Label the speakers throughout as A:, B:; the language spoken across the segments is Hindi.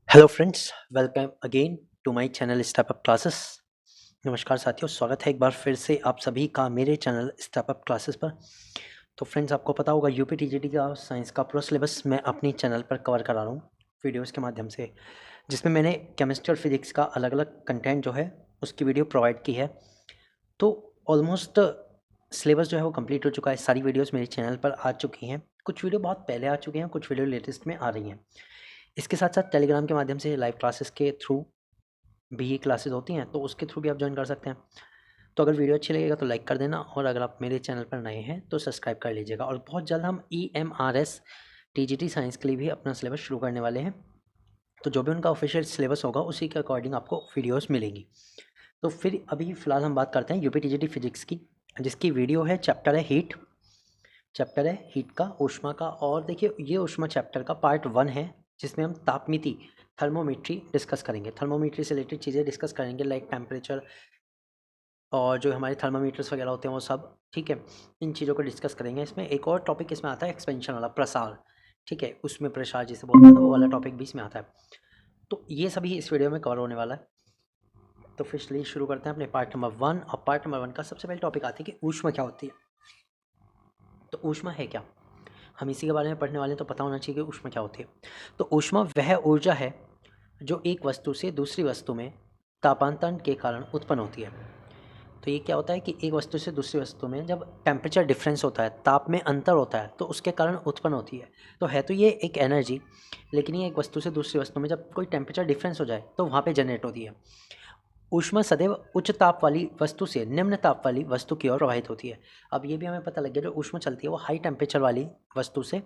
A: Hello friends, welcome again to my channel step up classes. नमस्कार साथियों, स्वागत है एक बार फिर से आप सभी का मेरे चैनल स्टेप अप क्लासेस पर। तो फ्रेंड्स, आपको पता होगा यूपी टीजीटी का साइंस का पूरा सिलेबस मैं अपनी चैनल पर कवर करा रहा हूँ वीडियोस के माध्यम से, जिसमें मैंने केमिस्ट्री और फिजिक्स का अलग अलग कंटेंट जो है उसकी वीडियो प्रोवाइड की है। तो ऑलमोस्ट सिलेबस जो है वो कंप्लीट हो चुका है। सारी वीडियोज़ मेरे चैनल पर आ चुकी हैं। कुछ वीडियो बहुत पहले आ चुके हैं, कुछ वीडियो लेटेस्ट में आ रही हैं। इसके साथ साथ टेलीग्राम के माध्यम से लाइव क्लासेस के थ्रू भी क्लासेस होती हैं, तो उसके थ्रू भी आप ज्वाइन कर सकते हैं। तो अगर वीडियो अच्छी लगेगा तो लाइक कर देना, और अगर आप मेरे चैनल पर नए हैं तो सब्सक्राइब कर लीजिएगा। और बहुत जल्द हम EMRS TGT साइंस के लिए भी अपना सिलेबस शुरू करने वाले हैं। तो जो भी उनका ऑफिशियल सिलेबस होगा उसी के अकॉर्डिंग आपको वीडियोस मिलेंगी। तो फिर अभी फ़िलहाल हम बात करते हैं यूपी TGT फिजिक्स की, जिसकी वीडियो है, चैप्टर है हीट। चैप्टर है हीट का, ऊष्मा का। और देखिए, ये ऊष्मा चैप्टर का पार्ट 1 है, जिसमें हम तापमिति थर्मोमीट्री डिस्कस करेंगे। थर्मोमीट्री से रिलेटेड चीज़ें डिस्कस करेंगे, लाइक टेम्परेचर और जो हमारे थर्मामीटर्स वगैरह होते हैं वो सब, ठीक है। इन चीज़ों को डिस्कस करेंगे। इसमें एक और टॉपिक इसमें आता है, एक्सपेंशन वाला, प्रसार, ठीक है। उसमें प्रसार जिसे बोलते हैं तो वो वाला टॉपिक भी इसमें आता है। तो ये सभी इस वीडियो में कवर होने वाला है। तो फिर चलिए शुरू करते हैं अपने पार्ट नंबर 1। और पार्ट नंबर 1 का सबसे पहले टॉपिक आती है कि ऊष्मा क्या होती है। तो ऊष्मा है क्या, हम इसी के बारे में पढ़ने वाले हैं, तो पता होना चाहिए कि ऊष्मा क्या होती है। तो ऊष्मा वह ऊर्जा है जो एक वस्तु से दूसरी वस्तु में तापांतरण के कारण उत्पन्न होती है। तो ये क्या होता है कि एक वस्तु से दूसरी वस्तु में जब टेम्परेचर डिफरेंस होता है, ताप में अंतर होता है, तो उसके कारण उत्पन्न होती है। तो है तो ये एक एनर्जी, लेकिन ये एक वस्तु से दूसरी वस्तु में जब कोई टेम्परेचर डिफरेंस हो जाए तो वहाँ पे जनरेट होती है। ऊष्मा सदैव उच्च ताप वाली वस्तु से निम्न ताप वाली वस्तु की ओर प्रवाहित होती है। अब ये भी हमें पता लग गया, जो ऊष्मा चलती है वो हाई टेम्परेचर वाली वस्तु से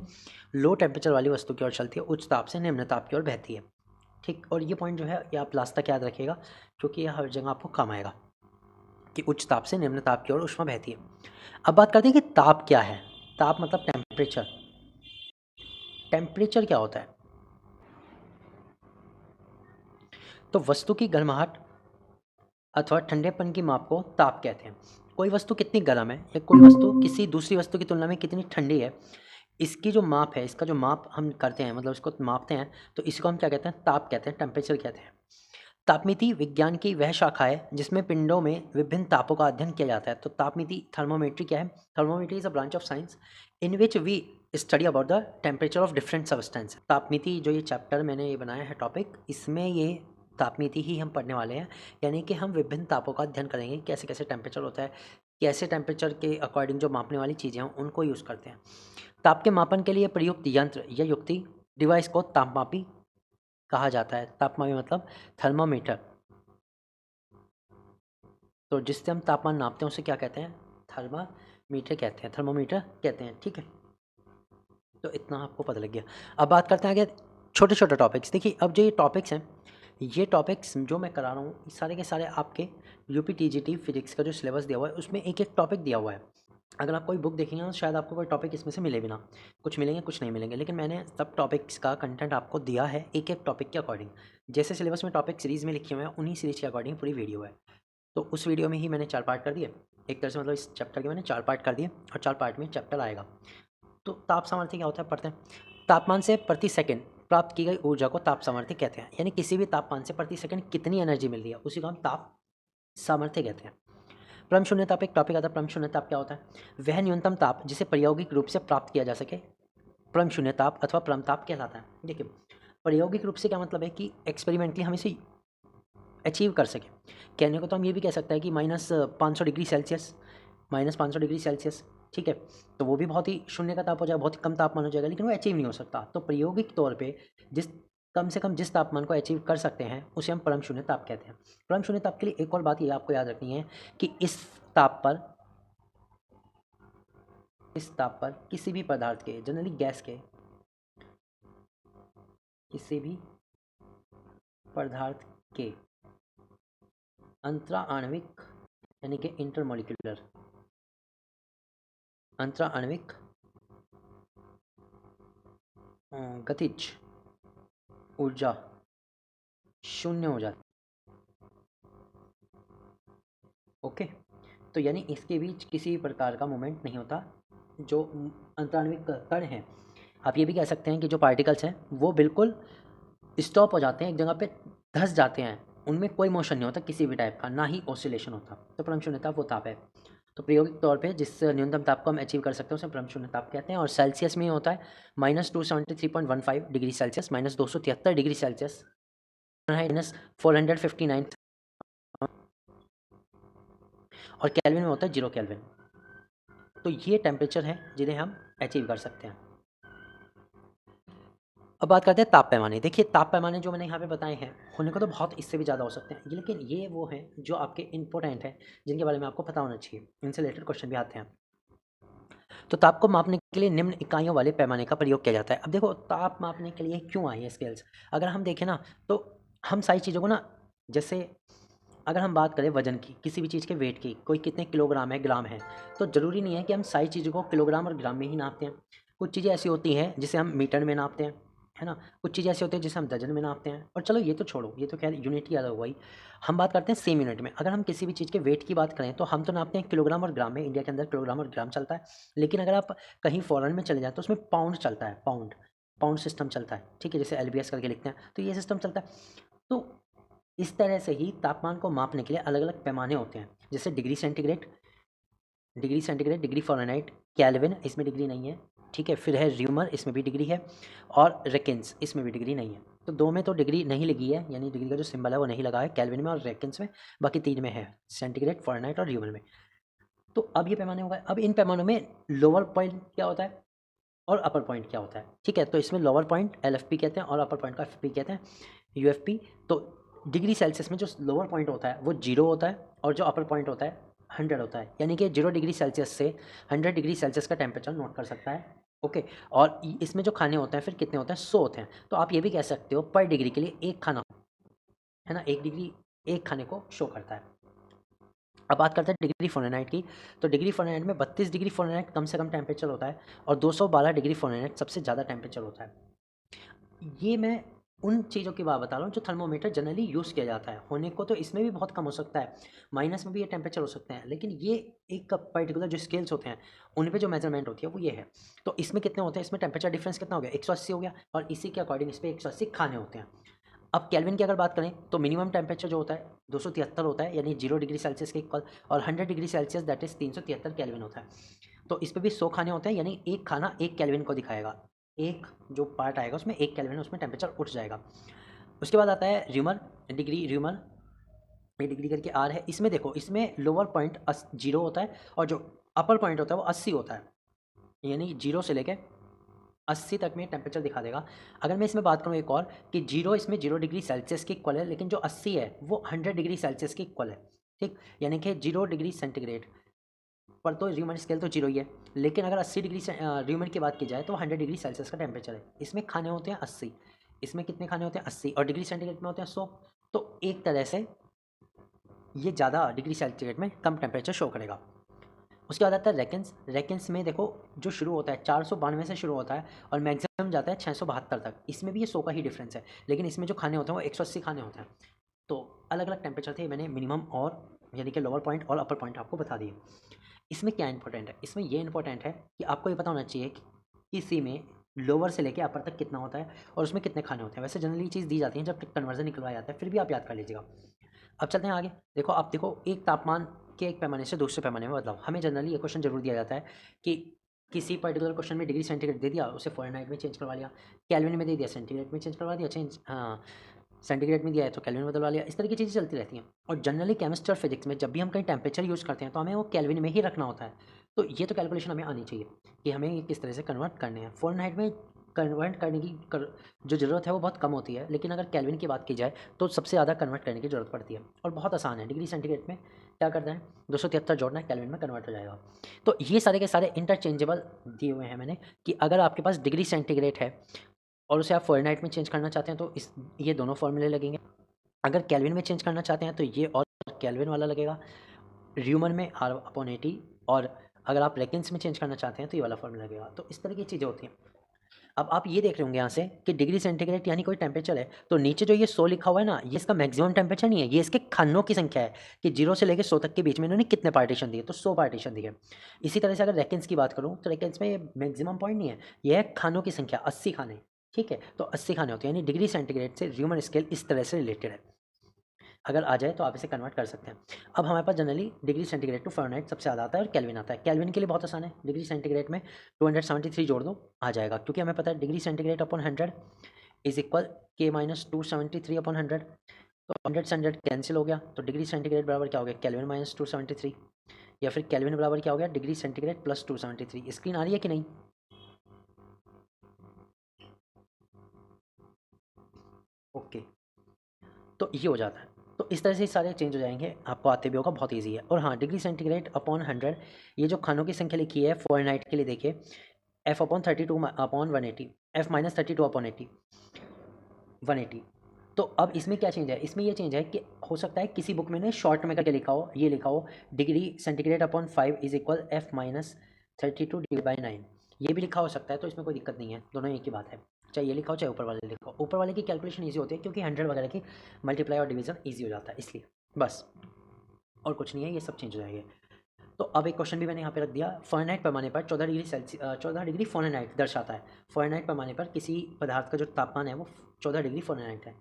A: लो टेम्परेचर वाली वस्तु की ओर चलती है, उच्च ताप से निम्न ताप की ओर बहती है, ठीक। और ये पॉइंट जो है ये आप लास्ट तक याद रखिएगा, क्योंकि यह हर जगह आपको काम आएगा कि उच्च ताप से निम्न ताप की ओर ऊष्मा बहती है। अब बात करते हैं कि ताप क्या है। ताप मतलब टेम्परेचर। टेम्परेचर क्या होता है? तो वस्तु की गर्माहट अथवा ठंडेपन की माप को ताप कहते हैं। कोई वस्तु कितनी गर्म है या कोई वस्तु किसी दूसरी वस्तु की तुलना में कितनी ठंडी है, इसकी जो माप है, इसका जो माप हम करते हैं, मतलब इसको मापते हैं, तो इसको हम क्या कहते हैं? ताप कहते हैं, टेम्परेचर कहते हैं। तापमिति विज्ञान की वह शाखा है जिसमें पिंडों में विभिन्न तापों का अध्ययन किया जाता है। तो तापमिति, थर्मोमेट्री क्या है? Thermometry is a branch of science in which we study about the temperature of different substance. तापमिति जो ये चैप्टर मैंने ये बनाया है टॉपिक, इसमें ये तापमिति ही हम पढ़ने वाले हैं। यानी कि हम विभिन्न तापों का अध्ययन करेंगे, कैसे कैसे टेम्परेचर होता है, कैसे टेम्परेचर के अकॉर्डिंग जो मापने वाली चीज़ें हैं उनको यूज़ करते हैं। ताप के मापन के लिए प्रयुक्त यंत्र या युक्ति, डिवाइस को तापमापी कहा जाता है। तापमापी मतलब थर्मामीटर। तो जिससे हम तापमान नापते हैं उसे क्या कहते हैं? थर्मामीटर कहते हैं, थर्मोमीटर कहते हैं, ठीक है। तो इतना आपको पता लग गया। अब बात करते हैं आगे छोटे छोटे टॉपिक्स। देखिए, अब जो ये टॉपिक्स हैं, ये टॉपिक्स जो मैं करा रहा हूँ सारे के सारे आपके यूपी टीजीटी फिजिक्स का जो सिलेबस दिया हुआ है उसमें एक एक टॉपिक दिया हुआ है। अगर आप कोई बुक देखेंगे तो शायद आपको कोई टॉपिक इसमें से मिले भी ना, कुछ मिलेंगे कुछ नहीं मिलेंगे, लेकिन मैंने सब टॉपिक्स का कंटेंट आपको दिया है एक एक टॉपिक के अकॉर्डिंग। जैसे सिलेबस में टॉपिक सीरीज़ में लिखे हुए हैं उन्हीं सीरीज़ के अकॉर्डिंग पूरी वीडियो है। तो उस वीडियो में ही मैंने 4 पार्ट कर दिए। एक तरह से मतलब इस चैप्टर के मैंने 4 पार्ट कर दिए, और 4 पार्ट में चैप्टर आएगा। तो ताप सामर्थ्य क्या होता है, पढ़ते हैं। तापमान से प्रति सेकंड प्राप्त की गई ऊर्जा को ताप सामर्थ्य कहते हैं। यानी किसी भी तापमान से प्रति सेकंड कितनी एनर्जी मिल रही है उसी को हम ताप सामर्थ्य कहते हैं। परम शून्य ताप एक टॉपिक आता है। परम शून्य ताप क्या होता है? वह न्यूनतम ताप जिसे प्रायोगिक रूप से प्राप्त किया जा सके परम शून्य ताप अथवा परम ताप कहलाता है। देखिए, प्रायोगिक रूप से क्या मतलब है कि एक्सपेरिमेंटली हम इसे अचीव कर सकें। कहने को तो हम ये भी कह सकते हैं कि -500 डिग्री सेल्सियस, -500 डिग्री सेल्सियस, ठीक है। तो वो भी बहुत ही शून्य का ताप हो जाएगा, बहुत ही कम तापमान हो जाएगा, लेकिन वो अचीव नहीं हो सकता। तो प्रायोगिक तौर पे जिस कम से कम जिस तापमान को अचीव कर सकते हैं उसे हम परम शून्य ताप कहते हैं। परम शून्य ताप के लिए एक और बात ये आपको याद रखनी है कि इस ताप पर किसी भी पदार्थ के, जनरली गैस के, किसी भी पदार्थ के अंतरा आणविक यानी कि इंटरमोलिकुलर अंतरा आणविक गतिज ऊर्जा शून्य हो जाती है। ओके, तो यानी इसके बीच किसी भी प्रकार का मूवमेंट नहीं होता। जो अंतराण्विक कण हैं, आप ये भी कह सकते हैं कि जो पार्टिकल्स हैं वो बिल्कुल स्टॉप हो जाते हैं, एक जगह पे धंस जाते हैं, उनमें कोई मोशन नहीं होता किसी भी टाइप का, ना ही ऑसिलेशन होता, तो परम शून्य ताप वो ताप है। तो प्रायोगिक तौर पे जिस न्यूनतम ताप को हम अचीव कर सकते हैं उसे परम शून्य ताप कहते हैं। और सेल्सियस में होता है -273.15 डिग्री सेल्सियस, -273 डिग्री सेल्सियस, -459, और केल्विन में होता है 0 केल्विन। तो ये टेम्परेचर है जिन्हें हम अचीव कर सकते हैं। अब बात करते हैं ताप पैमाने। देखिए ताप पैमाने जो मैंने यहाँ पे बताए हैं, होने को तो बहुत इससे भी ज़्यादा हो सकते हैं, लेकिन ये वो हैं जो आपके इंपॉर्टेंट हैं, जिनके बारे में आपको पता होना चाहिए, इनसे रिलेटेड क्वेश्चन भी आते हैं। तो ताप को मापने के लिए निम्न इकाइयों वाले पैमाने का प्रयोग किया जाता है। अब देखो ताप मापने के लिए क्यों आई है स्केल्स, अगर हम देखें ना तो हम सारी चीज़ों को ना, जैसे अगर हम बात करें वजन की, किसी भी चीज़ के वेट की, कोई कितने किलोग्राम है, ग्राम है, तो ज़रूरी नहीं है कि हम सारी चीज़ों को किलोग्राम और ग्राम में ही नापते हैं। कुछ चीज़ें ऐसी होती हैं जिसे हम मीटर में नापते हैं, है ना, कुछ चीज़ें ऐसी होती हैं जिसे हम डजन में नापते हैं। और चलो ये तो छोड़ो, ये तो खैर यूनिट ही अलग हुई, हम बात करते हैं सेम यूनिट में। अगर हम किसी भी चीज़ के वेट की बात करें तो हम तो नापते हैं किलोग्राम और ग्राम में, इंडिया के अंदर किलोग्राम और ग्राम चलता है। लेकिन अगर आप कहीं फॉरेन में चले जाए तो उसमें पाउंड चलता है, पाउंड पाउंड सिस्टम चलता है, ठीक है, जैसे LBS करके लिखते हैं, तो ये सिस्टम चलता है। तो इस तरह से ही तापमान को मापने के लिए अलग अलग पैमाने होते हैं, जैसे degree centigrade, degree Fahrenheit, kelvin, इसमें डिग्री नहीं है, ठीक है, फिर है र्यूमर, इसमें भी डिग्री है, और रेकेंस, इसमें भी डिग्री नहीं है। तो 2 में तो डिग्री नहीं लगी है, यानी डिग्री का जो सिंबल है वो नहीं लगा है, केल्विन में और रेकेंस में, बाकी 3 में है, सेंटीग्रेड, फ़ारेनहाइट और र्यूमर में। तो अब ये पैमाने हो गए। अब इन पैमानों में लोअर पॉइंट क्या होता है और अपर पॉइंट क्या होता है, ठीक है, तो इसमें लोअर पॉइंट LFP कहते हैं और अपर पॉइंट को FP कहते हैं, UFP। तो डिग्री सेल्सियस में जो लोअर पॉइंट होता है वो 0 होता है, और जो अपर पॉइंट होता है 100 होता है, यानी कि 0 डिग्री सेल्सियस से 100 डिग्री सेल्सियस का टेम्परेचर नोट कर सकता है। ओके, और इसमें जो खाने होते हैं फिर कितने होते हैं, 100 होते हैं। तो आप ये भी कह सकते हो पर डिग्री के लिए एक खाना, है ना, 1 डिग्री एक खाने को शो करता है। अब बात करते हैं डिग्री फ़ारेनहाइट की। तो डिग्री फ़ारेनहाइट में 32 डिग्री फ़ारेनहाइट कम से कम टेम्परेचर होता है, और 212 डिग्री फ़ारेनहाइट सबसे ज़्यादा टेम्परेचर होता है। ये मैं उन चीज़ों की बात बता रहा हूँ जो थर्मोमीटर जनरली यूज़ किया जाता है। होने को तो इसमें भी बहुत कम हो सकता है, माइनस में भी ये टेम्परेचर हो सकते हैं, लेकिन ये एक पर्टिकुलर जो स्केल्स होते हैं उन पे जो मेजरमेंट होती है वो ये है। तो इसमें कितने होते हैं, इसमें टेम्परेचर डिफरेंस कितना हो गया, 180 हो गया, और इसी के अकॉर्डिंग इस पर 180 खाने होते हैं। अब केल्विन की अगर बात करें तो मिनिमम टेम्परेचर जो होता है 273 होता है, यानी 0 डिग्री सेल्सियस के इक्वल, और 100 degree Celsius that is 373 kelvin होता है। तो इस पे भी 100 खाने होते हैं, यानी एक खाना 1 केल्विन को दिखाएगा, एक जो पार्ट आएगा उसमें 1 केल्विन, उसमें टेम्परेचर उठ जाएगा। उसके बाद आता है र्यूमर, र्यूमर ये डिग्री करके R है। इसमें देखो, इसमें लोअर पॉइंट 0 होता है, और जो अपर पॉइंट होता है वो 80 होता है, यानी 0 से लेके 80 तक में टेम्परेचर दिखा देगा। अगर मैं इसमें बात करूँ एक और कि 0 इसमें 0 डिग्री सेल्सियस के इक्वल है, लेकिन जो 80 है वो 100 डिग्री सेल्सियस के इक्वल है, ठीक, यानी कि 0 डिग्री सेंटीग्रेड पर तो र्यूमर स्केल तो 0 ही है, लेकिन अगर 80 डिग्री से र्यूमर की बात की जाए तो 100 डिग्री सेल्सियस का टेम्परेचर है। इसमें खाने होते हैं 80, इसमें कितने खाने होते हैं 80, और डिग्री सेंटीग्रेड में होते हैं 100। तो एक तरह से ये ज़्यादा डिग्री सेंटीग्रेड में कम टेम्परेचर शो करेगा। उसके बाद आता है रेकेंस। रेकेंस में देखो जो शुरू होता है 492 से शुरू होता है और मैक्सिमम जाता है 672 तक। इसमें भी ये 100 का ही डिफरेंस है, लेकिन इसमें जो खाने होते हैं वो 180 खाने होते हैं। तो अलग अलग टेम्परेचर थे, मैंने मिनिमम और यानी कि लोअर पॉइंट और अपर पॉइंट आपको बता दिए। इसमें क्या इंपॉर्टेंट है, इसमें ये इंपॉर्टेंट है कि आपको ये पता होना चाहिए कि किसी में लोअर से लेके अपर तक कितना होता है और उसमें कितने खाने होते हैं। वैसे जनरली चीज़ दी जाती है जब कन्वर्जन निकलवाया जाता है, फिर भी आप याद कर लीजिएगा। अब चलते हैं आगे। देखो आप देखो, एक तापमान के एक पैमाने से दूसरे पैमाने में बदलाव, हमें जनरली ये क्वेश्चन जरूर दिया जाता है कि किसी पर्टिकुलर क्वेश्चन में डिग्री सेंटीग्रेड दे दिया, उसे फ़ारेनहाइट में चेंज करवा लिया, केल्विन में दे दिया सेंटीग्रेड में चेंज करवा दिया, चेंज हाँ सेंटीग्रेड में दिया है तो केल्विन में बदलवा लिया। इस तरह की चीज़ें चलती रहती हैं। और जनरली केमिस्ट्री और फिजिक्स में जब भी हम कहीं टेम्परेचर यूज़ करते हैं तो हमें वो केल्विन में ही रखना होता है। तो ये तो कैलकुलेशन हमें आनी चाहिए कि हमें ये किस तरह से कन्वर्ट करने हैं। फ़ारेनहाइट में कन्वर्ट करने की जो ज़रूरत है वो बहुत कम होती है, लेकिन अगर केल्विन की बात की जाए तो सबसे ज़्यादा कन्वर्ट करने की ज़रूरत पड़ती है, और बहुत आसान है। डिग्री सेंटीग्रेड में क्या करना है, 273 जोड़ना है, केल्विन में कन्वर्ट हो जाएगा। तो ये सारे के सारे इंटरचेंजेबल दिए हुए हैं मैंने, कि अगर आपके पास डिग्री सेंटीग्रेड है और उसे आप फ़ारेनहाइट में चेंज करना चाहते हैं तो ये दोनों फॉर्मूले लगेंगे। अगर केल्विन में चेंज करना चाहते हैं तो ये और केल्विन वाला लगेगा, र्यूमर में R/80, और अगर आप रेकेंस में चेंज करना चाहते हैं तो ये वाला फॉर्मूला लगेगा। तो इस तरह की चीज़ें होती हैं। अब आप ये देख रहे होंगे यहाँ से कि डिग्री सेंटीग्रेड यानी कोई टेम्परेचर है, तो नीचे जो ये 100 लिखा हुआ है ना, ये इसका मैक्सिमम टेम्परेचर नहीं है, ये इसके खानों की संख्या है कि 0 से लेकर 100 तक के बीच में इन्होंने कितने पार्टीशन दिए, तो 100 पार्टीशन दिए। इसी तरह से अगर रेकेंस की बात करूँ तो रेकेंस में ये मैक्सिमम पॉइंट नहीं है, ये है खानों की संख्या, 80 खाने। ठीक है, तो 80 खाने होते हैं, यानी डिग्री सेंटीग्रेड से र्यूमन स्केल इस तरह से रिलेटेड है। अगर आ जाए तो आप इसे कन्वर्ट कर सकते हैं। अब हमारे पास generally degree centigrade to Fahrenheit सबसे ज़्यादा आता है और केल्विन आता है। केल्विन के लिए बहुत आसान है, डिग्री सेंटीग्रेड में 273 जोड़ दो, आ जाएगा, क्योंकि हमें पता है degree centigrade upon 100 is equal के माइनस 273 अपॉन 100। तो 100 से 100 कैंसिल हो गया, तो डिग्री सेंटीग्रेड बराबर क्या हो गया, केल्विन माइनस 273, या फिर केल्विन बराबर क्या हो गया, डिग्री सेंटीग्रेड प्लस 273। स्क्रीन आ रही है कि नहीं? ओके, तो ये हो जाता है। तो इस तरह से सारे चेंज हो जाएंगे, आपको आते भी होगा, बहुत ईजी है। और हाँ, डिग्री सेंटीग्रेड अपॉन 100, ये जो खानों की संख्या लिखी है फ़ारेनहाइट के लिए देखिए, F upon 32 upon 180, F minus 32 upon 80, 180। तो अब इसमें क्या चेंज है, इसमें ये चेंज है कि हो सकता है किसी बुक में ने शॉर्ट में करके लिखा हो, ये लिखा हो degree centigrade upon 5 is equal F minus 32 divide by 9, ये भी लिखा हो सकता है, तो इसमें कोई दिक्कत नहीं है, दोनों एक ही बात है, चाहे ये लिखा हो चाहे ऊपर वाले लिखा हो। ऊपर वाले की कैलकुलेशन ईजी होती है क्योंकि 100 वगैरह की मल्टीप्लाई और डिवीजन ईजी हो जाता है, इसलिए बस, और कुछ नहीं है, ये सब चेंज हो जाएंगे। तो अब एक क्वेश्चन भी मैंने यहाँ पे रख दिया, फ़ारेनहाइट पैमाने पर 14 डिग्री सेल्सियस 14 डिग्री फ़ारेनहाइट दर्शाता है। फ़ारेनहाइट पैमाने पर किसी पदार्थ का जो तापमान है वो 14 डिग्री फ़ारेनहाइट है,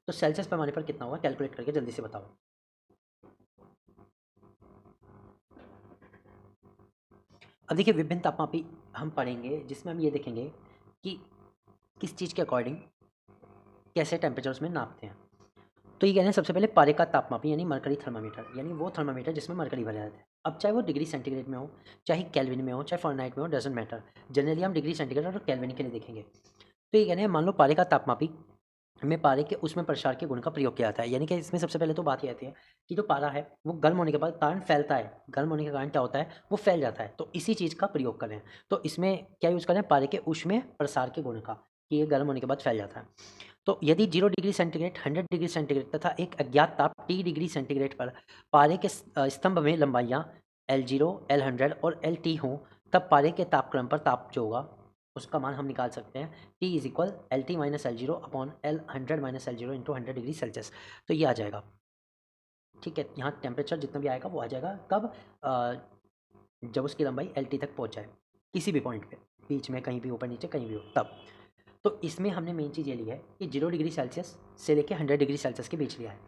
A: तो सेल्सियस पैमाने पर कितना होगा, कैलकुलेट करके जल्दी से बताओ। अब देखिए, विभिन्न तापमापी हम पढ़ेंगे जिसमें हम ये देखेंगे कि किस चीज़ के अकॉर्डिंग कैसे टेम्परेचर उसमें नापते हैं। तो ये कह रहे हैं सबसे पहले पारे का तापमापी यानी मरकरी थर्मामीटर, यानी वो थर्मामीटर जिसमें मरकरी भरा रहता है। अब चाहे वो डिग्री सेंटीग्रेड में हो, चाहे केल्विन में हो, चाहे फ़ारेनहाइट में हो, डजंट मैटर, जनरली हम डिग्री सेंटीग्रेड और केल्विन के लिए देखेंगे। तो ये कह रहे हैं मान लो पारे का तापमापी में पारे के उसमें प्रसार के गुण का प्रयोग किया जाता है, यानी कि इसमें सबसे पहले तो बात ये आती है कि जो पारा है वो गर्म होने के बाद कारण फैलता है, गर्म होने के कारण क्या होता है, वो फैल जाता है, तो इसी चीज़ का प्रयोग करें। तो इसमें क्या यूज़ करें, पारे के उष्मीय प्रसार के गुण का, कि ये गर्म होने के बाद फैल जाता है। तो यदि 0 डिग्री सेंटीग्रेड, 100 डिग्री सेंटीग्रेड तथा एक अज्ञात ताप T डिग्री सेंटीग्रेड पर पारे के स्तंभ में लंबाइयाँ L0, L100 और LT हों, तब पारे के तापक्रम पर ताप जो होगा उसका मान हम निकाल सकते हैं, T is equal LT minus L0 upon L100 minus L0 into 100 degree Celsius. तो ये आ जाएगा, ठीक है, यहाँ टेम्परेचर जितना भी आएगा वो आ जाएगा कब, जब उसकी लंबाई LT तक पहुँच जाए, किसी भी पॉइंट पे, बीच में कहीं भी ऊपर नीचे कहीं भी हो तब। तो इसमें हमने मेन चीज़ ये ली है कि 0 डिग्री सेल्सियस से लेके 100 डिग्री सेल्सियस के बीच लिया है,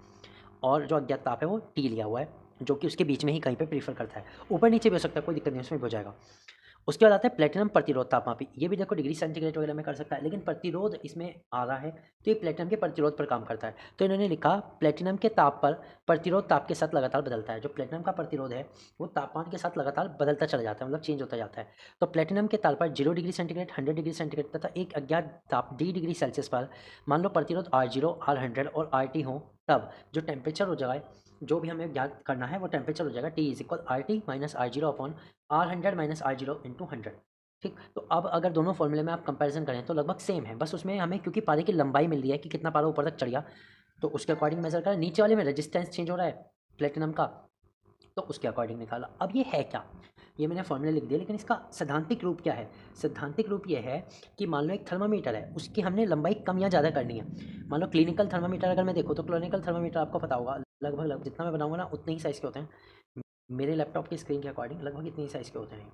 A: और जो अज्ञात ताप है वो T लिया हुआ है, जो कि उसके बीच में ही कहीं पे प्रीफर करता है, ऊपर नीचे भी हो सकता है, कोई दिक्कत नहीं, उसमें भी हो जाएगा। उसके बाद आता है प्लेटिनम प्रतिरोध तापमापी, ये भी देखो डिग्री सेंटीग्रेड वगैरह में कर सकता है, लेकिन प्रतिरोध इसमें आ रहा है तो ये प्लेटिनम के प्रतिरोध पर काम करता है। तो इन्होंने लिखा प्लेटिनम के ताप पर प्रतिरोध ताप के साथ लगातार बदलता है, जो प्लेटिनम का प्रतिरोध है वो तापमान के साथ लगातार बदलता चला जाता है, मतलब चेंज होता जाता है। तो प्लेटिनम के ताप पर 0 डिग्री सेंटीग्रेड, 100 डिग्री सेंटीग्रेड तथा एक अज्ञात ताप D डिग्री सेल्सियस पर मान लो प्रतिरोध R0, R100 और RT हो, तब जो टेम्परेचर हो जाए, जो भी हमें ज्ञात करना है वो टेम्परेचर हो जाएगा T is equal RT minus R0 upon R100 minus R0 into 100। ठीक, तो अब अगर दोनों फॉर्मूले में आप कंपैरिजन करें तो लगभग सेम है, बस उसमें हमें क्योंकि पारे की लंबाई मिल रही है कि कितना पारा ऊपर तक चढ़ गया, तो उसके अकॉर्डिंग मेजर करें। नीचे वाले में रेजिस्टेंस चेंज हो रहा है प्लेटिनम का, तो उसके अकॉर्डिंग निकाला। अब ये है क्या, ये मैंने फॉर्मूले लिख दिया, लेकिन इसका सैद्धांतिक रूप क्या है। सैद्धांतिक रूप ये है कि मान लो एक थर्मामीटर है, उसकी हमने लंबाई कम या ज़्यादा करनी है। मान लो क्लिनिकल थर्मामीटर अगर मैं देखूँ तो क्लिनिकल थर्मामीटर आपको पता होगा लगभग जितना मैं बनाऊंगा ना उतने ही साइज़ के होते हैं, मेरे लैपटॉप की स्क्रीन के अकॉर्डिंग लगभग इतने ही साइज़ के होते हैं,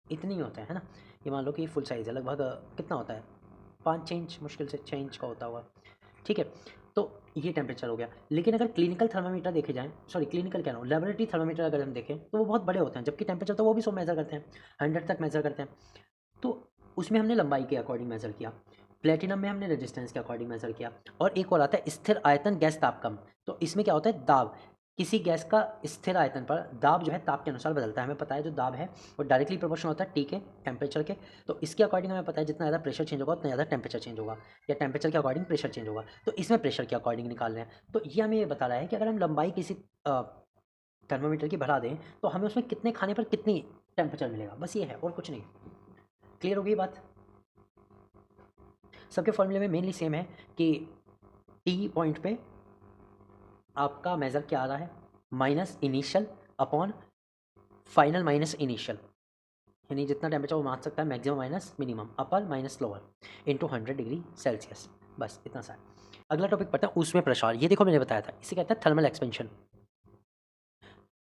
A: इतने ही होते हैं, है ना। ये मान लो कि फुल साइज़ है, लगभग कितना होता है, 5-6 इंच, मुश्किल से 6 इंच का होता होगा, ठीक है। तो ये टेम्परेचर हो गया। लेकिन अगर क्लिनिकल थर्मामीटर देखे जाएँ, सॉरी क्लिनिकल कह रहा हूँ, लैबोरेटरी थर्मामीटर अगर हम देखें तो वो बहुत बड़े होते हैं, जबकि टेम्परेचर तो वो भी 100 मेज़र करते हैं, 100 तक मेज़र करते हैं। तो उसमें हमने लंबाई के अकॉर्डिंग मेज़र किया, प्लेटिनम में हमने रेजिस्टेंस के अकॉर्डिंग मेज़र किया। और एक और आता है स्थिर आयतन गैस तापकम, तो इसमें क्या होता है, दाब, किसी गैस का स्थिर आयतन पर दाब जो है ताप के अनुसार बदलता है। हमें पता है जो दाब है वो डायरेक्टली प्रोपोर्शनल होता है टी के, टेम्परेचर के, तो इसके अकॉर्डिंग हमें पता है जितना ज़्यादा प्रेशर चेंज होगा उतना ज़्यादा टेम्परेचर चेंज होगा, या टेम्परेचर के अकॉर्डिंग प्रेशर चेंज होगा। तो इसमें प्रेशर के अकॉर्डिंग निकाल रहे हैं। तो ये हमें ये बता रहा है कि अगर हम लंबाई किसी थर्मामीटर की बढ़ा दें तो हमें उसमें कितने खाने पर कितनी टेम्परेचर मिलेगा, बस ये है और कुछ नहीं। क्लियर हो गई बात। सबके फॉर्मूले में मेनली सेम है कि टी पॉइंट पे आपका मेज़र क्या आ रहा है, minus initial upon final minus initial, यानी जितना टेम्परेचर वो मान सकता है मैक्सिमम माइनस मिनिमम, अपर minus lower into 100 degree Celsius, बस इतना सा है। अगला टॉपिक पढ़ते हैं ऊष्मीय प्रसार। ये देखो मैंने बताया था, इसे कहते हैं थर्मल एक्सपेंशन।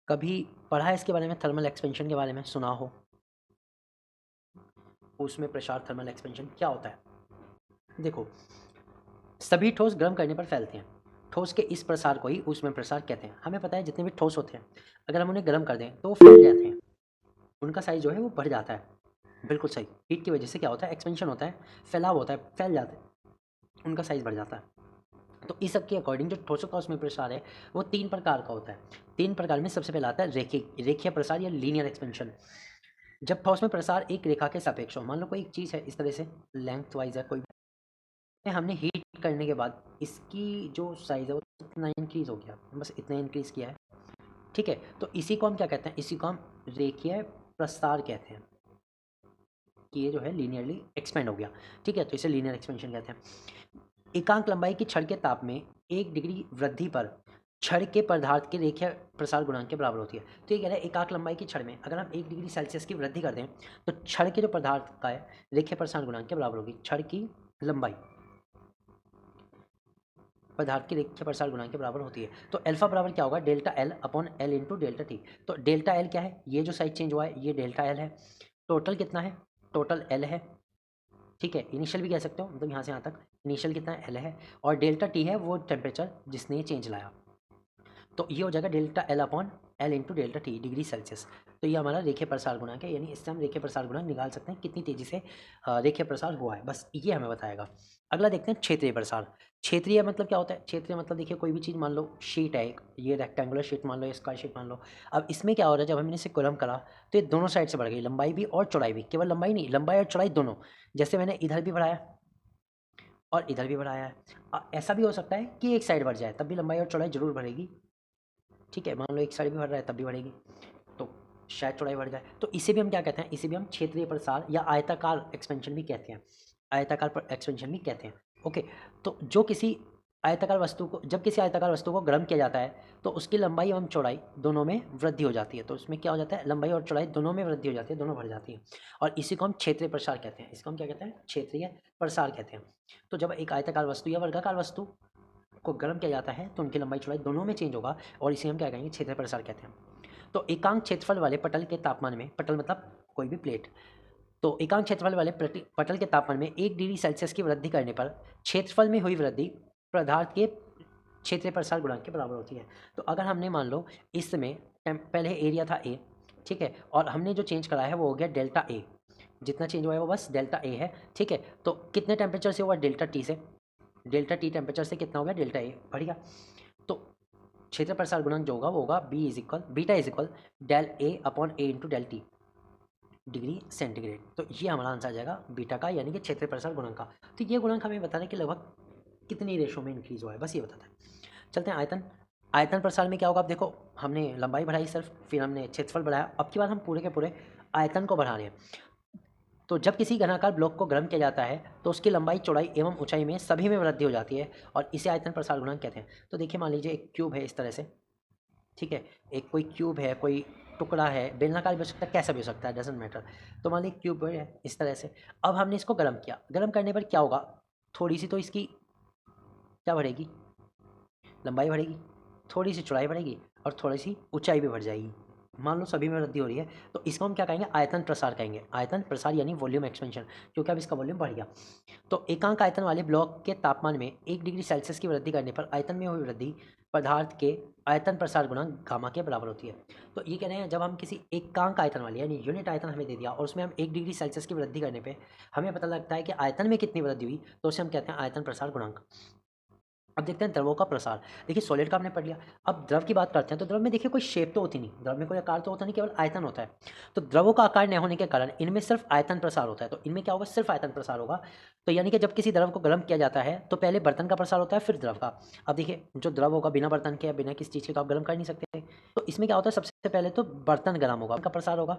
A: कभी पढ़ा है इसके बारे में, थर्मल एक्सपेंशन के बारे में सुना हो, ऊष्मीय प्रसार थर्मल एक्सपेंशन क्या होता है। देखो, सभी ठोस गर्म करने पर फैलते हैं। ठोस के इस प्रसार को ही ऊष्मीय प्रसार कहते हैं। हमें पता है जितने भी ठोस होते हैं अगर हम उन्हें गर्म कर दें तो वो फैल जाते हैं, उनका साइज जो है वो बढ़ जाता है। बिल्कुल सही। हीट की वजह से क्या होता है, एक्सपेंशन होता है, फैलाव होता है, फैल जाते हैं, उनका साइज बढ़ जाता है। तो इस सब के अकॉर्डिंग जो ठोसों का ऊष्मीय प्रसार है वो 3 प्रकार का होता है। 3 प्रकार में सबसे पहला आता है रेखीय प्रसार या लीनियर एक्सपेंशन। जब ठोस में प्रसार एक रेखा के सापेक्ष हो, मान लो कोई एक चीज़ है इस तरह से लेंथ वाइज है कोई, हमने हीट करने के बाद इसकी जो साइज है वो इतना इंक्रीज हो गया, बस इतना इंक्रीज किया है, ठीक है। तो इसी को हम क्या कहते हैं, इसी को हम रेखीय प्रसार कहते हैं कि ये जो है लीनियरली एक्सपेंड हो गया, ठीक है। तो इसे लीनियर एक्सपेंशन कहते हैं। एकांक लंबाई की छड़ के ताप में 1 डिग्री वृद्धि पर छड़ के पदार्थ के रेखीय प्रसार गुणांक के बराबर होती है। तो ये कह रहा है एकांक लंबाई की छड़ में अगर हम 1 डिग्री सेल्सियस की वृद्धि कर दें तो छड़ के जो पदार्थ का है रेखीय प्रसार गुणांक के बराबर होगी। छड़ की लंबाई पदार्थ की रेखीय प्रसार गुणांक के बराबर होती है। तो अल्फा बराबर क्या होगा, delta L upon L into delta T. तो डेल्टा एल क्या है, ये जो साइज चेंज हुआ है ये डेल्टा एल है। टोटल कितना है, टोटल एल है, ठीक है। इनिशियल भी कह सकते हो, मतलब यहाँ से यहाँ तक इनिशियल कितना एल है, और डेल्टा टी है वो टेम्परेचर जिसने ये चेंज लाया। तो ये हो जाएगा delta L upon L into delta T degree Celsius. तो ये हमारा रेखीय प्रसार गुणांक है, यानी इससे हम रेखीय प्रसार गुणांक निकाल सकते हैं कितनी तेजी से रेखीय प्रसार हुआ है, बस ये हमें बताएगा। अगला देखते हैं क्षेत्रीय प्रसार। क्षेत्रीय मतलब क्या होता है, क्षेत्रीय मतलब देखिए कोई भी चीज़ मान लो शीट है एक, ये रेक्टेंगुलर शीट मान लो, ये स्क्वायर शीट मान लो। अब इसमें क्या हो रहा है, जब हमने इसे कुलम करा तो ये दोनों साइड से बढ़ गई, लंबाई भी और चौड़ाई भी, केवल लंबाई नहीं, लंबाई और चौड़ाई दोनों। जैसे मैंने इधर भी बढ़ाया और इधर भी बढ़ाया है, ऐसा भी हो सकता है कि एक साइड बढ़ जाए तब भी लंबाई और चौड़ाई जरूर बढ़ेगी, ठीक है। मान लो एक साइड भी बढ़ रहा है तब भी बढ़ेगी, तो शायद चौड़ाई बढ़ जाए। तो इसे भी हम क्या कहते हैं, इसे भी हम क्षेत्रीय प्रसार या आयताकार एक्सपेंशन भी कहते हैं, आयताकार एक्सपेंशन भी कहते हैं, ओके। तो जो किसी आयताकार वस्तु को, जब किसी आयताकार वस्तु को गर्म किया जाता है तो उसकी लंबाई एवं चौड़ाई दोनों में वृद्धि हो जाती है। तो उसमें क्या हो जाता है, लंबाई और चौड़ाई दोनों में वृद्धि हो जाती है, दोनों बढ़ जाती है, और इसी को हम क्षेत्रीय प्रसार कहते हैं। इसको हम क्या कहते हैं, क्षेत्रीय प्रसार कहते हैं। तो जब एक आयताकार वस्तु या वर्गाकार वस्तु को गर्म किया जाता है तो उनकी लंबाई चौड़ाई दोनों में चेंज होगा, और इसे हम क्या कहेंगे, क्षेत्रीय प्रसार कहते हैं। तो एकांक क्षेत्रफल वाले पटल के तापमान में, पटल मतलब कोई भी प्लेट, तो एकांक क्षेत्रफल वाले पटल के तापमान में 1 डिग्री सेल्सियस की वृद्धि करने पर क्षेत्रफल में हुई वृद्धि पदार्थ के क्षेत्रीय प्रसार गुणांक के बराबर होती है। तो अगर हमने मान लो इसमें पहले एरिया था ए, ठीक है, और हमने जो चेंज करा है वो हो गया डेल्टा ए, जितना चेंज हुआ है वो बस डेल्टा ए है, ठीक है। तो कितने टेम्परेचर से हुआ, डेल्टा टी से, डेल्टा टी टेम्परेचर से कितना हो गया, डेल्टा ए बढ़ गया। तो क्षेत्र प्रसार गुणांक जो होगा वो होगा beta is equal del A upon A into del T degree centigrade. तो ये हमारा आंसर आ जाएगा बीटा का, यानी कि क्षेत्र प्रसार गुणांक का। तो ये गुणांक हमें बता रहे कि लगभग कितनी रेशो में इंक्रीज हुआ है, बस ये बताता है। चलते हैं आयतन। आयतन प्रसार में क्या होगा, अब देखो हमने लंबाई बढ़ाई सिर्फ, फिर हमने क्षेत्रफल बढ़ाया, अब की बार हम पूरे के पूरे आयतन को बढ़ा रहे हैं। तो जब किसी घनाकार ब्लॉक को गर्म किया जाता है तो उसकी लंबाई, चौड़ाई एवं ऊंचाई में सभी में वृद्धि हो जाती है, और इसे आयतन प्रसार गुणांक कहते हैं। तो देखिए मान लीजिए एक क्यूब है इस तरह से, ठीक है, एक कोई क्यूब है, कोई टुकड़ा है, बेलनाकार भी हो सकता है, कैसा भी हो सकता है, डजेंट मैटर। तो मान लीजिए क्यूब है इस तरह से, अब हमने इसको गर्म किया, गर्म करने पर क्या होगा, थोड़ी सी तो इसकी क्या बढ़ेगी, लंबाई बढ़ेगी, थोड़ी सी चौड़ाई बढ़ेगी, और थोड़ी सी ऊंचाई भी बढ़ जाएगी। मान लो सभी में वृद्धि हो रही है, तो इसको हम क्या कहेंगे, आयतन प्रसार कहेंगे। आयतन प्रसार यानी वॉल्यूम एक्सपेंशन, क्योंकि अब इसका वॉल्यूम बढ़ गया। तो एकांक आयतन वाले ब्लॉक के तापमान में 1 डिग्री सेल्सियस की वृद्धि करने पर आयतन में हुई वृद्धि पदार्थ के आयतन प्रसार गुणांक गामा के बराबर होती है। तो ये कह रहे हैं जब हम किसी एकांक आयतन वाले यानी यूनिट आयतन हमें दे दिया और उसमें हम 1 डिग्री सेल्सियस की वृद्धि करने पे हमें पता लगता है कि आयतन में कितनी वृद्धि हुई, तो उसे हम कहते हैं आयतन प्रसार गुणांक। अब देखते हैं द्रवों का प्रसार। देखिए सॉलिड का आपने पढ़ लिया, अब द्रव की बात करते हैं। तो द्रव में देखिए कोई शेप तो होती नहीं, द्रव में कोई आकार तो होता नहीं, केवल आयतन होता है। तो द्रवों का आकार न होने के कारण इनमें सिर्फ आयतन प्रसार होता है। तो इनमें क्या होगा, सिर्फ आयतन प्रसार होगा। तो यानी कि जब किसी द्रव को गर्म किया जाता है तो पहले बर्तन का प्रसार होता है, फिर द्रव का। अब देखिए जो द्रव होगा बिना बर्तन के या बिना किसी चीज़ के तो आप गर्म कर नहीं सकते। तो इसमें क्या होता है, सबसे पहले तो बर्तन गर्म होगा, उनका प्रसार होगा,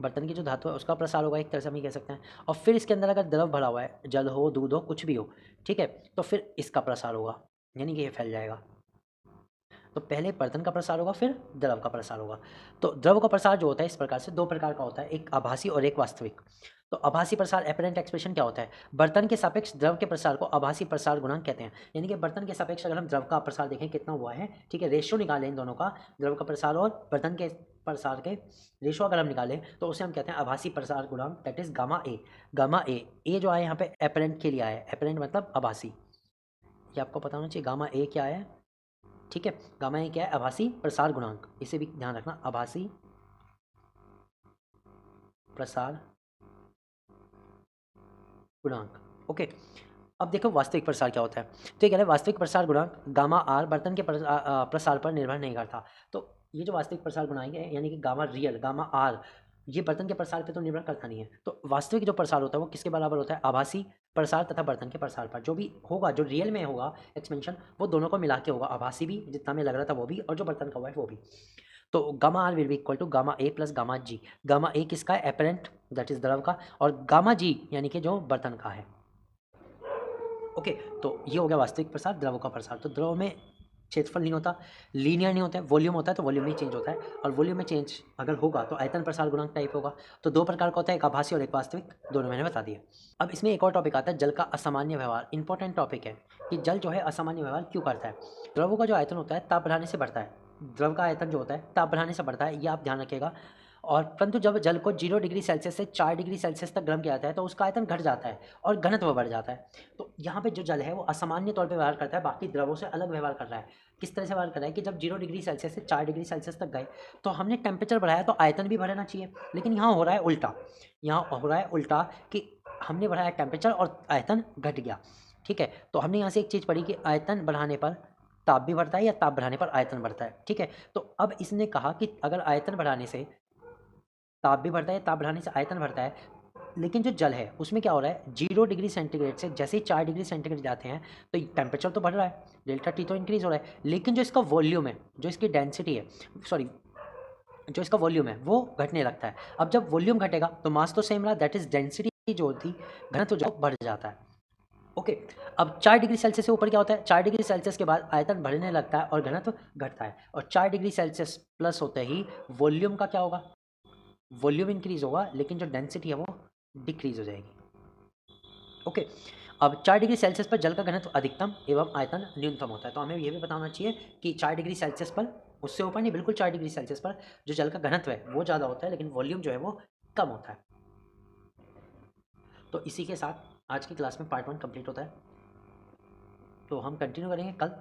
A: बर्तन की जो धातु है उसका प्रसार होगा, एक तरह से हम ये कह सकते हैं। और फिर इसके अंदर अगर द्रव भरा हुआ है, जल हो, दूध हो, कुछ भी हो, ठीक है, तो फिर इसका प्रसार होगा, यानी कि ये फैल जाएगा। तो पहले बर्तन का प्रसार होगा, फिर द्रव का प्रसार होगा। तो द्रव का प्रसार जो होता है इस प्रकार से, दो प्रकार का होता है, एक आभासी और एक वास्तविक। तो आभासी प्रसार एपरेंट एक्सप्रेशन क्या होता है, बर्तन के सापेक्ष द्रव के प्रसार को आभासी प्रसार गुणांक कहते हैं। यानी कि बर्तन के सापेक्ष अगर हम द्रव का प्रसार देखें कितना हुआ है, ठीक है, रेशियो निकालें इन दोनों का, द्रव का प्रसार और बर्तन के प्रसार के रेशो अगर हम निकालें तो उसे हम कहते हैं आभासी प्रसार गुणांक, that is gamma A. Gamma ए जो आया यहाँ पे एपरेंट के लिए आया है, एपरेंट मतलब आभासी, ये आपको पता होना चाहिए गामा ए क्या है, ठीक है। गामा ए क्या है? आभासी प्रसार गुणांक, इसे भी ध्यान रखना, आभासी प्रसार गुणांक, ओके। अब देखो वास्तविक प्रसार क्या होता है, तो ये कह रहे हैं वास्तविक प्रसार गुणांक गामा आर बर्तन के प्रसार पर निर्भर नहीं करता। तो ये जो वास्तविक प्रसार गुणांक है यानी कि गामा रियल, गामा आर, ये बर्तन के प्रसार पे तो निर्भर करता नहीं है। तो वास्तविक जो प्रसार होता है वो किसके बराबर होता है? आभासी प्रसार तथा बर्तन के प्रसार पर। जो भी होगा, जो रियल में होगा एक्सपेंशन, वो दोनों को मिला के होगा, आभासी भी जितना में लग रहा था वो भी, और जो बर्तन का हुआ है वो भी। तो gamma R will be equal to gamma A plus gamma G. Gamma A किसका है? एपरेंट, दैट इज द्रव का, और गामा जी यानी कि जो बर्तन का है, ओके। तो ये हो गया वास्तविक प्रसार, द्रव का प्रसार। तो द्रव में क्षेत्रफल नहीं होता, लीनियर नहीं होता है, वॉल्यूम होता है, तो वॉल्यूम में चेंज होता है, और वॉल्यूम में चेंज अगर होगा तो आयतन प्रसार गुणांक टाइप होगा। तो दो प्रकार का होता है, एक आभासी और एक वास्तविक, दोनों मैंने बता दिए। अब इसमें एक और टॉपिक आता है, जल का असामान्य व्यवहार। इंपॉर्टेंट टॉपिक है कि जल जो है असामान्य व्यवहार क्यों करता है। द्रवों का जो आयतन होता है ताप बढ़ाने से बढ़ता है, द्रव का आयतन जो होता है ताप बढ़ाने से बढ़ता है, ये आप ध्यान रखिएगा। और परंतु जब जल को 0 डिग्री सेल्सियस से 4 डिग्री सेल्सियस तक गर्म किया जाता है तो उसका आयतन घट जाता है और घनत्व बढ़ जाता है। तो यहाँ पे जो जल है वो असामान्य तौर पे व्यवहार करता है, बाकी द्रवों से अलग व्यवहार कर रहा है। किस तरह से व्यवहार कर रहा है कि जब 0 डिग्री सेल्सियस से 4 डिग्री सेल्सियस तक गए तो हमने टेम्परेचर बढ़ाया तो आयतन भी बढ़ना चाहिए, लेकिन यहाँ हो रहा है उल्टा। यहाँ हो रहा है उल्टा कि हमने बढ़ाया टेम्परेचर और आयतन घट गया, ठीक है। तो हमने यहाँ से एक चीज़ पढ़ी कि आयतन बढ़ाने पर ताप भी बढ़ता है या ताप बढ़ाने पर आयतन बढ़ता है, ठीक है। तो अब इसने कहा कि अगर आयतन बढ़ाने से ताप भी बढ़ता है, ताप बढ़ाने से आयतन बढ़ता है, लेकिन जो जल है उसमें क्या हो रहा है, 0 डिग्री सेंटीग्रेड से जैसे ही 4 डिग्री सेंटीग्रेड जाते हैं तो टेम्परेचर तो बढ़ रहा है, डेल्टा टी तो इंक्रीज हो रहा है, लेकिन जो इसका वॉल्यूम है, जो इसकी डेंसिटी है, सॉरी जो इसका वॉल्यूम है वो घटने लगता है। अब जब वॉल्यूम घटेगा तो मास तो सेम रहा, दैट इज डेंसिटी जो होती, घनत्व जो बढ़ जाता है, ओके। अब 4 डिग्री सेल्सियस से ऊपर क्या होता है, 4 डिग्री सेल्सियस के बाद आयतन बढ़ने लगता है और घनत्व घटता है, और 4 डिग्री सेल्सियस प्लस होते ही वॉल्यूम का क्या होगा, वॉल्यूम इंक्रीज होगा, लेकिन जो डेंसिटी है वो डिक्रीज हो जाएगी, ओके। अब 4 डिग्री सेल्सियस पर जल का घनत्व अधिकतम एवं आयतन न्यूनतम होता है। तो हमें ये भी बताना चाहिए कि 4 डिग्री सेल्सियस पर, उससे ऊपर नहीं, बिल्कुल 4 डिग्री सेल्सियस पर जो जल का घनत्व है वो ज़्यादा होता है, लेकिन वॉल्यूम जो है वो कम होता है। तो इसी के साथ आज की क्लास में पार्ट 1 कंप्लीट होता है, तो हम कंटिन्यू करेंगे कल